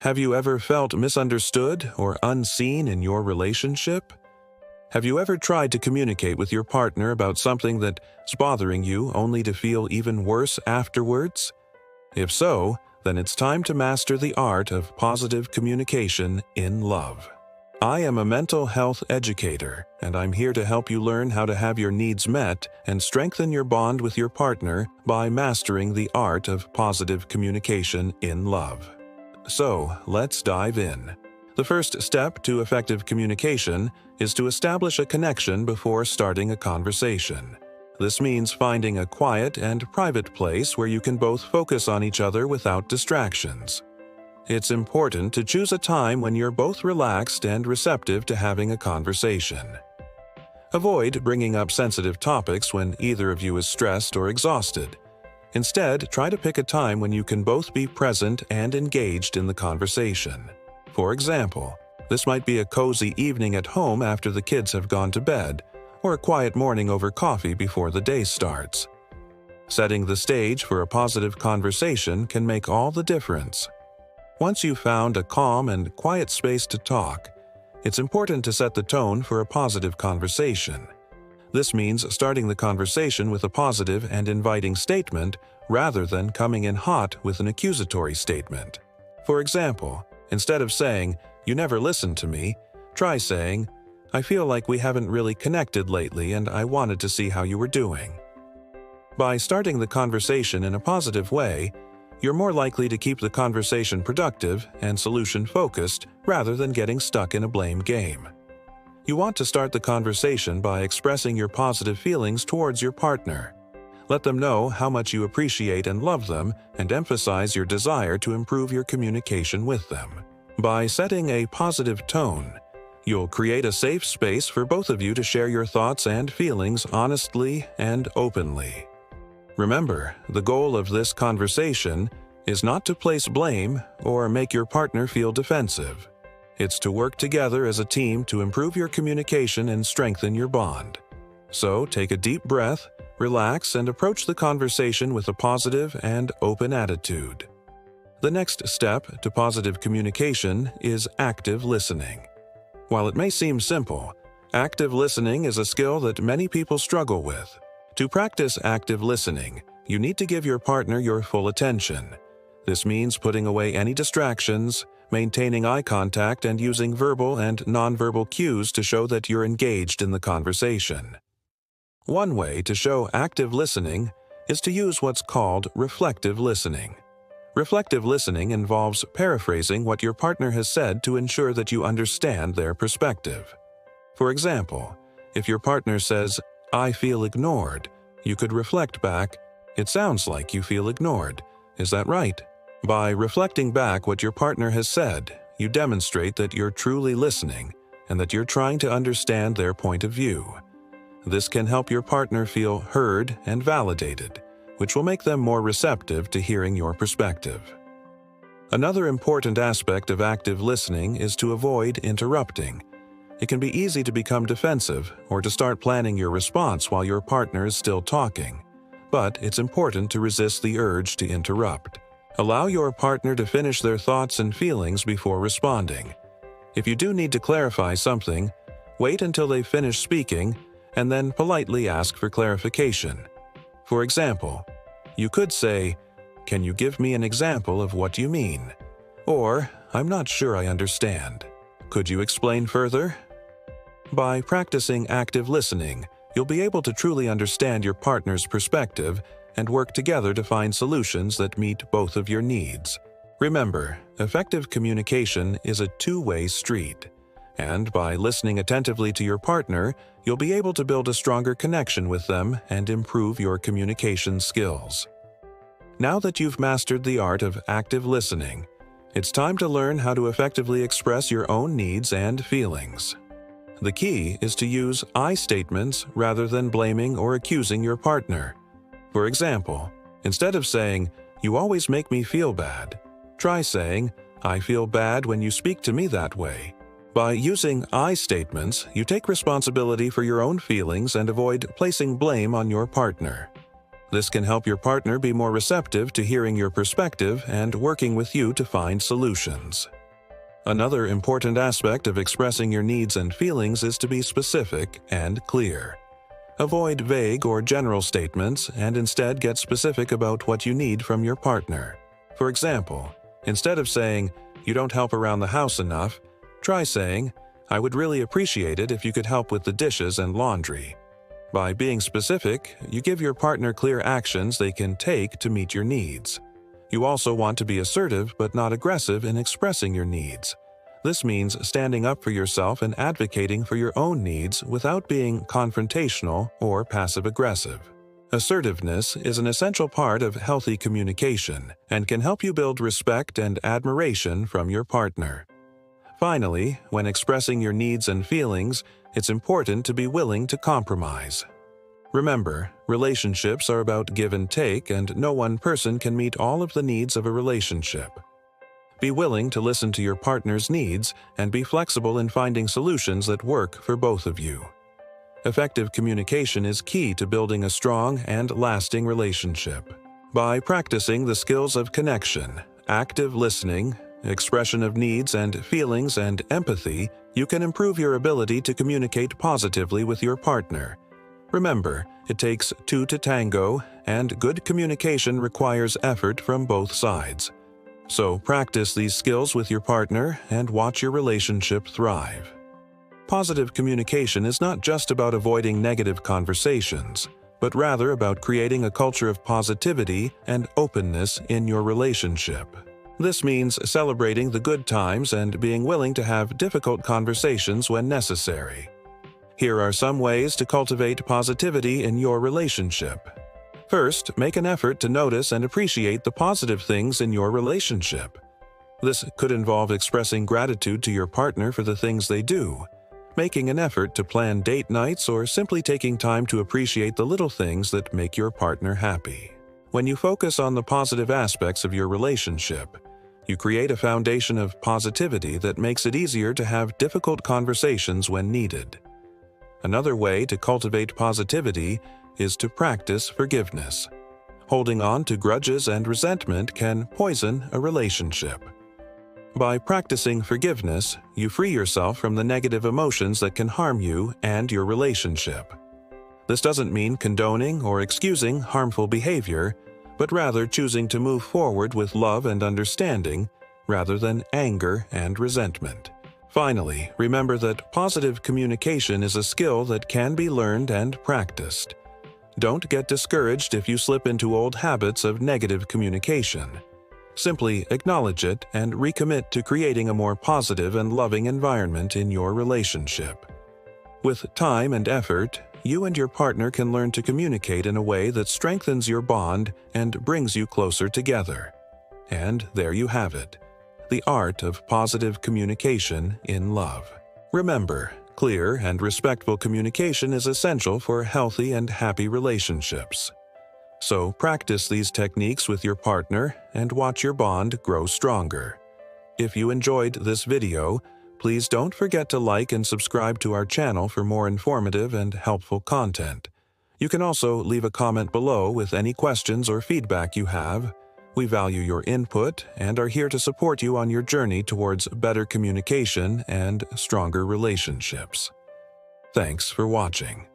Have you ever felt misunderstood or unseen in your relationship? Have you ever tried to communicate with your partner about something that's bothering you only to feel even worse afterwards? If so, then it's time to master the art of positive communication in love. I am a mental health educator, and I'm here to help you learn how to have your needs met and strengthen your bond with your partner by mastering the art of positive communication in love. So, let's dive in. The first step to effective communication is to establish a connection before starting a conversation. This means finding a quiet and private place where you can both focus on each other without distractions. It's important to choose a time when you're both relaxed and receptive to having a conversation. Avoid bringing up sensitive topics when either of you is stressed or exhausted. Instead, try to pick a time when you can both be present and engaged in the conversation. For example, this might be a cozy evening at home after the kids have gone to bed, or a quiet morning over coffee before the day starts. Setting the stage for a positive conversation can make all the difference. Once you've found a calm and quiet space to talk, it's important to set the tone for a positive conversation. This means starting the conversation with a positive and inviting statement rather than coming in hot with an accusatory statement. For example, instead of saying, "You never listen to me," try saying, "I feel like we haven't really connected lately and I wanted to see how you were doing." By starting the conversation in a positive way, you're more likely to keep the conversation productive and solution-focused rather than getting stuck in a blame game. You want to start the conversation by expressing your positive feelings towards your partner. Let them know how much you appreciate and love them, and emphasize your desire to improve your communication with them. By setting a positive tone, you'll create a safe space for both of you to share your thoughts and feelings honestly and openly. Remember, the goal of this conversation is not to place blame or make your partner feel defensive. It's to work together as a team to improve your communication and strengthen your bond. So take a deep breath, relax, and approach the conversation with a positive and open attitude. The next step to positive communication is active listening. While it may seem simple, active listening is a skill that many people struggle with. To practice active listening, you need to give your partner your full attention. This means putting away any distractions, maintaining eye contact, and using verbal and nonverbal cues to show that you're engaged in the conversation. One way to show active listening is to use what's called reflective listening. Reflective listening involves paraphrasing what your partner has said to ensure that you understand their perspective. For example, if your partner says, "I feel ignored," you could reflect back, "It sounds like you feel ignored. Is that right?" By reflecting back what your partner has said, you demonstrate that you're truly listening and that you're trying to understand their point of view. This can help your partner feel heard and validated, which will make them more receptive to hearing your perspective. Another important aspect of active listening is to avoid interrupting. It can be easy to become defensive or to start planning your response while your partner is still talking, but it's important to resist the urge to interrupt. Allow your partner to finish their thoughts and feelings before responding. If you do need to clarify something, wait until they finish speaking and then politely ask for clarification. For example, you could say, "Can you give me an example of what you mean?" Or, "I'm not sure I understand. Could you explain further?" By practicing active listening, you'll be able to truly understand your partner's perspective and work together to find solutions that meet both of your needs. Remember, effective communication is a two-way street, and by listening attentively to your partner, you'll be able to build a stronger connection with them and improve your communication skills. Now that you've mastered the art of active listening, it's time to learn how to effectively express your own needs and feelings. The key is to use I statements rather than blaming or accusing your partner. For example, instead of saying, "You always make me feel bad," try saying, "I feel bad when you speak to me that way." By using I statements, you take responsibility for your own feelings and avoid placing blame on your partner. This can help your partner be more receptive to hearing your perspective and working with you to find solutions. Another important aspect of expressing your needs and feelings is to be specific and clear. Avoid vague or general statements and instead get specific about what you need from your partner. For example, instead of saying, "You don't help around the house enough," try saying, "I would really appreciate it if you could help with the dishes and laundry." By being specific, you give your partner clear actions they can take to meet your needs. You also want to be assertive but not aggressive in expressing your needs. This means standing up for yourself and advocating for your own needs without being confrontational or passive-aggressive. Assertiveness is an essential part of healthy communication and can help you build respect and admiration from your partner. Finally, when expressing your needs and feelings, it's important to be willing to compromise. Remember, relationships are about give and take, and no one person can meet all of the needs of a relationship. Be willing to listen to your partner's needs and be flexible in finding solutions that work for both of you. Effective communication is key to building a strong and lasting relationship. By practicing the skills of connection, active listening, expression of needs and feelings, and empathy, you can improve your ability to communicate positively with your partner. Remember, it takes two to tango, and good communication requires effort from both sides. So practice these skills with your partner and watch your relationship thrive. Positive communication is not just about avoiding negative conversations, but rather about creating a culture of positivity and openness in your relationship. This means celebrating the good times and being willing to have difficult conversations when necessary. Here are some ways to cultivate positivity in your relationship. First, make an effort to notice and appreciate the positive things in your relationship. This could involve expressing gratitude to your partner for the things they do, making an effort to plan date nights, or simply taking time to appreciate the little things that make your partner happy. When you focus on the positive aspects of your relationship, you create a foundation of positivity that makes it easier to have difficult conversations when needed. Another way to cultivate positivity is to practice forgiveness. Holding on to grudges and resentment can poison a relationship. By practicing forgiveness, you free yourself from the negative emotions that can harm you and your relationship. This doesn't mean condoning or excusing harmful behavior, but rather choosing to move forward with love and understanding rather than anger and resentment. Finally, remember that positive communication is a skill that can be learned and practiced. Don't get discouraged if you slip into old habits of negative communication. Simply acknowledge it and recommit to creating a more positive and loving environment in your relationship. With time and effort, you and your partner can learn to communicate in a way that strengthens your bond and brings you closer together. And there you have it, the art of positive communication in love. Remember, clear and respectful communication is essential for healthy and happy relationships. So practice these techniques with your partner and watch your bond grow stronger. If you enjoyed this video, please don't forget to like and subscribe to our channel for more informative and helpful content. You can also leave a comment below with any questions or feedback you have. We value your input and are here to support you on your journey towards better communication and stronger relationships. Thanks for watching.